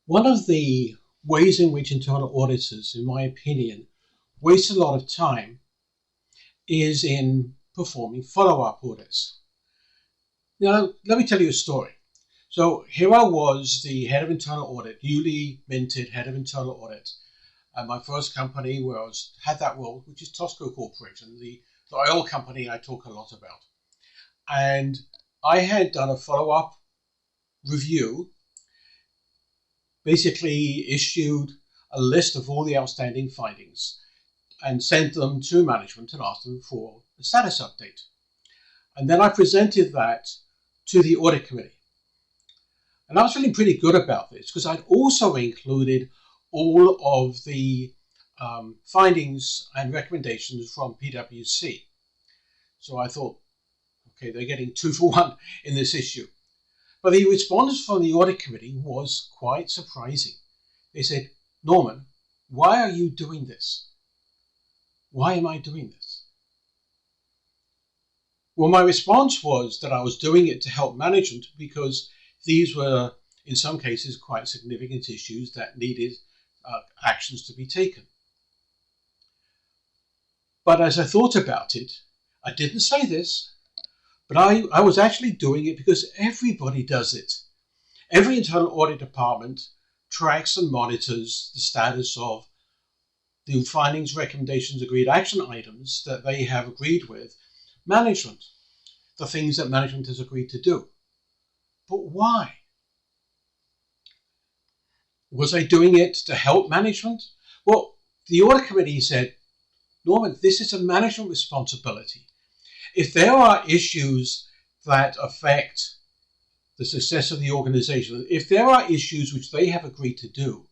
One of the ways in which internal auditors, in my opinion, waste a lot of time is in performing follow-up audits. Now, let me tell you a story. So here I was, the head of internal audit, newly minted head of internal audit at my first company where I had that role, which is Tosco Corporation, the oil company I talk a lot about. And I had done a follow-up review, basically issued a list of all the outstanding findings and sent them to management and asked them for a status update. And then I presented that to the audit committee. And I was feeling pretty good about this because I'd also included all of the findings and recommendations from PwC. So I thought, okay, they're getting 2 for 1 in this issue. But the response from the audit committee was quite surprising. They said, Norman, why are you doing this? Why am I doing this? Well, my response was that I was doing it to help management because these were, in some cases, quite significant issues that needed actions to be taken. But as I thought about it, I didn't say this, but I was actually doing it because everybody does it. Every internal audit department tracks and monitors the status of the findings, recommendations, agreed action items that they have agreed with management, the things that management has agreed to do. But why? Was I doing it to help management? Well, the audit committee said, Norman, this is a management responsibility. If there are issues that affect the success of the organization, if there are issues which they have agreed to do,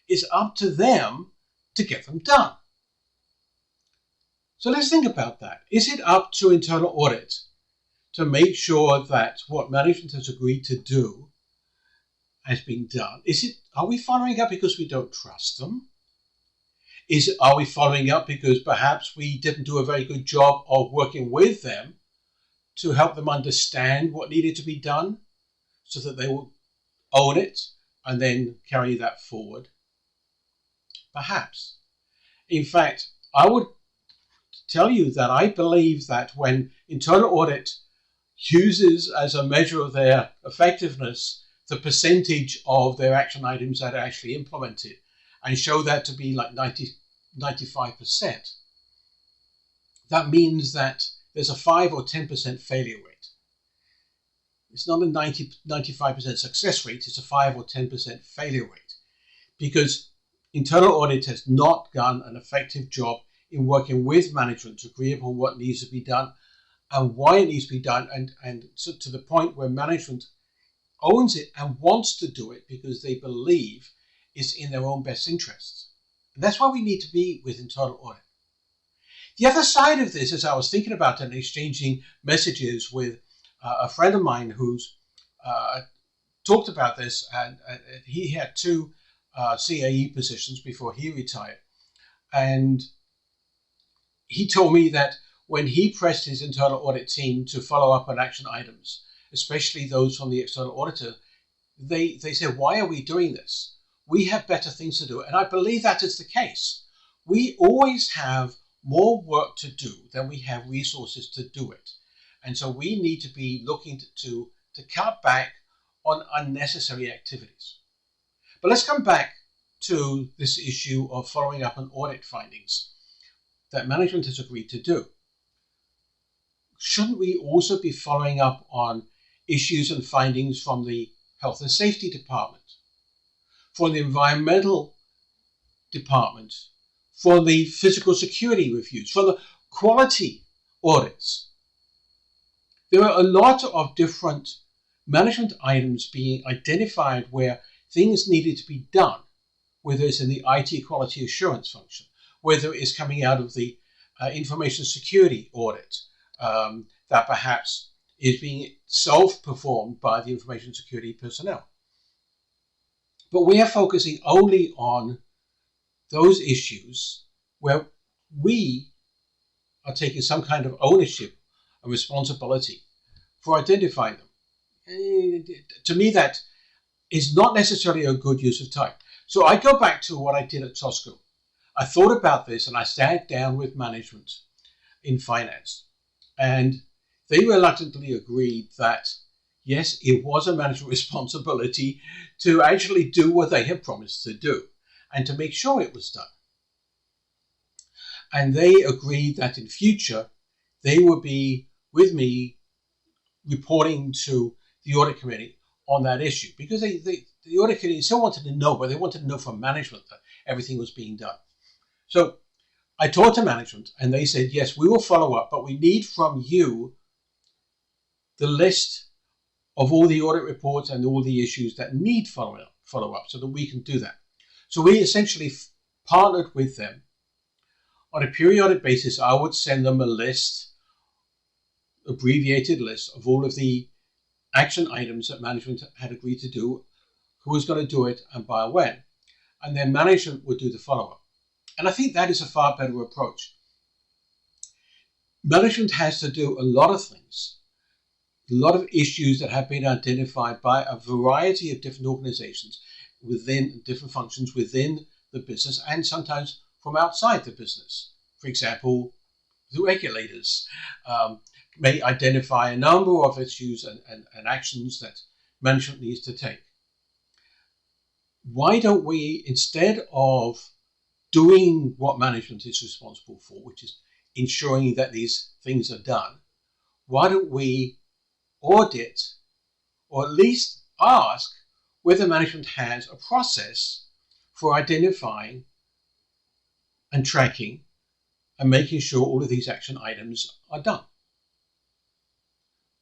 it's up to them to get them done. So let's think about that. Is it up to internal audit to make sure that what management has agreed to do has been done? Are we following up because we don't trust them? Are we following up because perhaps we didn't do a very good job of working with them to help them understand what needed to be done so that they will own it and then carry that forward? Perhaps. In fact, I would tell you that I believe that when internal audit uses as a measure of their effectiveness the percentage of their action items that are actually implemented and show that to be like 95%, that means that there's a 5 or 10% failure rate. It's not a 95% success rate, it's a 5 or 10% failure rate because internal audit has not done an effective job in working with management to agree upon what needs to be done and why it needs to be done, and so to the point where management owns it and wants to do it because they believe it's in their own best interests. And that's why we need to be with internal audit. The other side of this, as I was thinking about and exchanging messages with a friend of mine who's talked about this, and he had 2 CAE positions before he retired. And he told me that when he pressed his internal audit team to follow up on action items, especially those from the external auditor, they said, why are we doing this? We have better things to do. And I believe that is the case. We always have more work to do than we have resources to do it. And so we need to be looking to cut back on unnecessary activities. But let's come back to this issue of following up on audit findings that management has agreed to do. Shouldn't we also be following up on issues and findings from the Health and Safety Department, from the Environmental Department, from the Physical Security reviews, from the quality audits? There are a lot of different management items being identified where things needed to be done, whether it's in the IT quality assurance function, whether it's coming out of the information security audit that perhaps is being self-performed by the information security personnel. But we are focusing only on those issues where we are taking some kind of ownership and responsibility for identifying them. To me, that is not necessarily a good use of time. So I go back to what I did at Tosco. I thought about this and I sat down with management in finance, and they reluctantly agreed that yes, it was a management responsibility to actually do what they had promised to do and to make sure it was done. And they agreed that in future they would be with me reporting to the audit committee on that issue, because the audit committee still wanted to know, but they wanted to know from management that everything was being done. So I talked to management and they said, yes, we will follow up, but we need from you the list of all the audit reports and all the issues that need follow up so that we can do that. So we essentially partnered with them. On a periodic basis, I would send them a list, abbreviated list of all of the action items that management had agreed to do, who was going to do it and by when. And then management would do the follow-up. And I think that is a far better approach. Management has to do a lot of things, a lot of issues that have been identified by a variety of different organizations within different functions within the business and sometimes from outside the business. For example, the regulators may identify a number of issues and actions that management needs to take. Why don't we, instead of doing what management is responsible for, which is ensuring that these things are done, why don't we audit or at least ask whether management has a process for identifying and tracking and making sure all of these action items are done?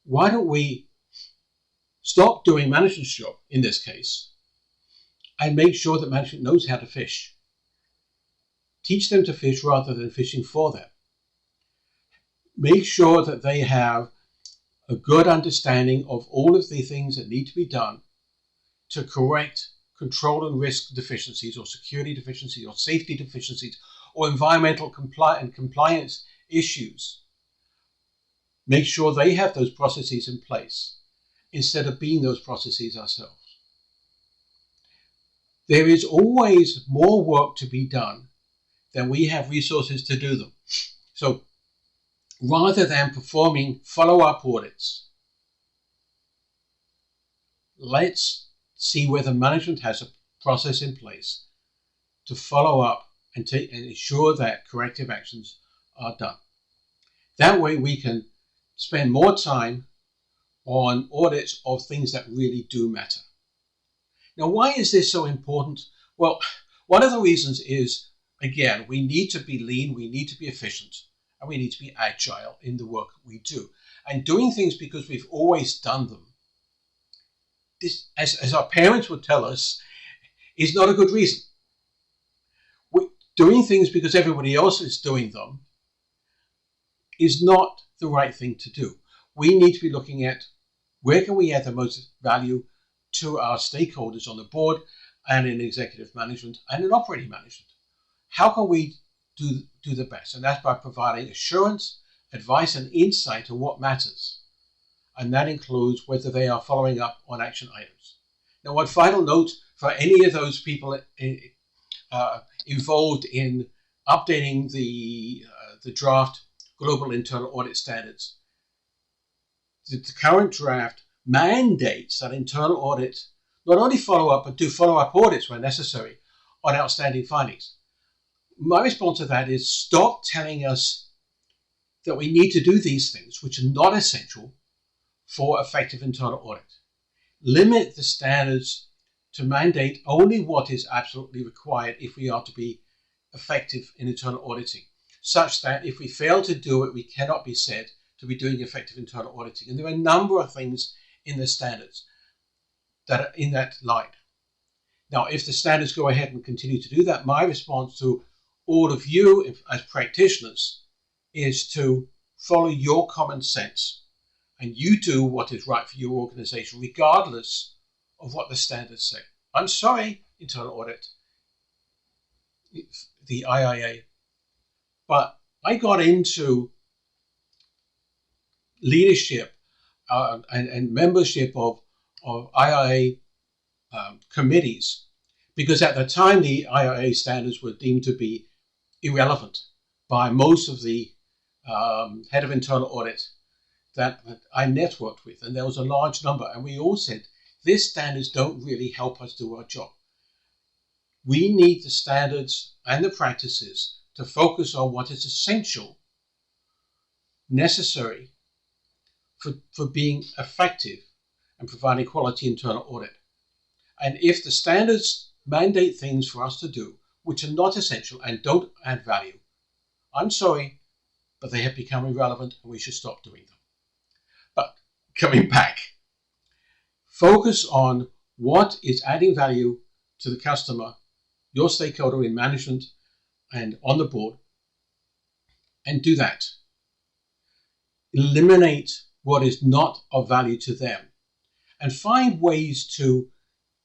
Why don't we stop doing management's job in this case and make sure that management knows how to fish? Teach them to fish rather than fishing for them. Make sure that they have a good understanding of all of the things that need to be done to correct control and risk deficiencies or security deficiencies or safety deficiencies or environmental compliance issues. Make sure they have those processes in place instead of being those processes ourselves. There is always more work to be done than we have resources to do them. So rather than performing follow-up audits, let's see whether management has a process in place to follow up and ensure that corrective actions are done. That way we can spend more time on audits of things that really do matter. Now, why is this so important? Well, one of the reasons is, again, we need to be lean, we need to be efficient, and we need to be agile in the work we do. And doing things because we've always done them, this, as our parents would tell us, is not a good reason. Doing things because everybody else is doing them is not the right thing to do. We need to be looking at where can we add the most value to our stakeholders on the board and in executive management and in operating management. How can we do the best? And that's by providing assurance, advice, and insight on what matters. And that includes whether they are following up on action items. Now, one final note for any of those people involved in updating the draft Global Internal Audit Standards. The current draft mandates that internal audit not only follow up, but do follow-up audits where necessary on outstanding findings. My response to that is stop telling us that we need to do these things, which are not essential for effective internal audit. Limit the standards to mandate only what is absolutely required if we are to be effective in internal auditing, such that if we fail to do it, we cannot be said to be doing effective internal auditing. And there are a number of things in the standards that are in that line. Now, if the standards go ahead and continue to do that, my response to all of you as practitioners is to follow your common sense and you do what is right for your organization, regardless of what the standards say. I'm sorry, internal audit, the IIA, but I got into leadership and membership of IIA committees, because at the time the IRA standards were deemed to be irrelevant by most of the head of internal audit that I networked with, and there was a large number, and we all said, these standards don't really help us do our job. We need the standards and the practices to focus on what is essential, necessary for being effective and providing quality internal audit. And if the standards mandate things for us to do which are not essential and don't add value, I'm sorry, but they have become irrelevant and we should stop doing them. But coming back, focus on what is adding value to the customer, your stakeholder in management and on the board, and do that. Eliminate what is not of value to them and find ways to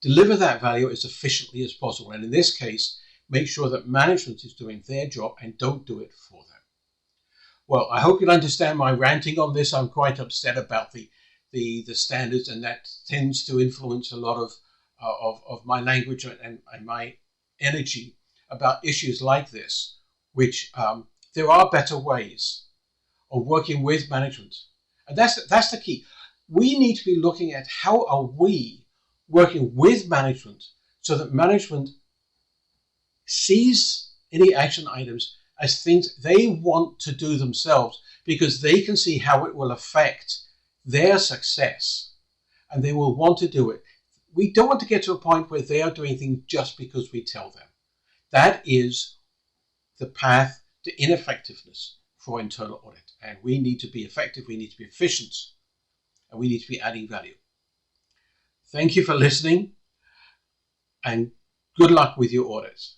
deliver that value as efficiently as possible. And in this case, make sure that management is doing their job and don't do it for them. Well, I hope you'll understand my ranting on this. I'm quite upset about the standards, and that tends to influence a lot of my language and my energy about issues like this, which there are better ways of working with management. And that's the key. We need to be looking at how are we working with management so that management sees any action items as things they want to do themselves, because they can see how it will affect their success and they will want to do it. We don't want to get to a point where they are doing things just because we tell them. That is the path to ineffectiveness for internal audit. And we need to be effective, we need to be efficient, and we need to be adding value. Thank you for listening, and good luck with your audits.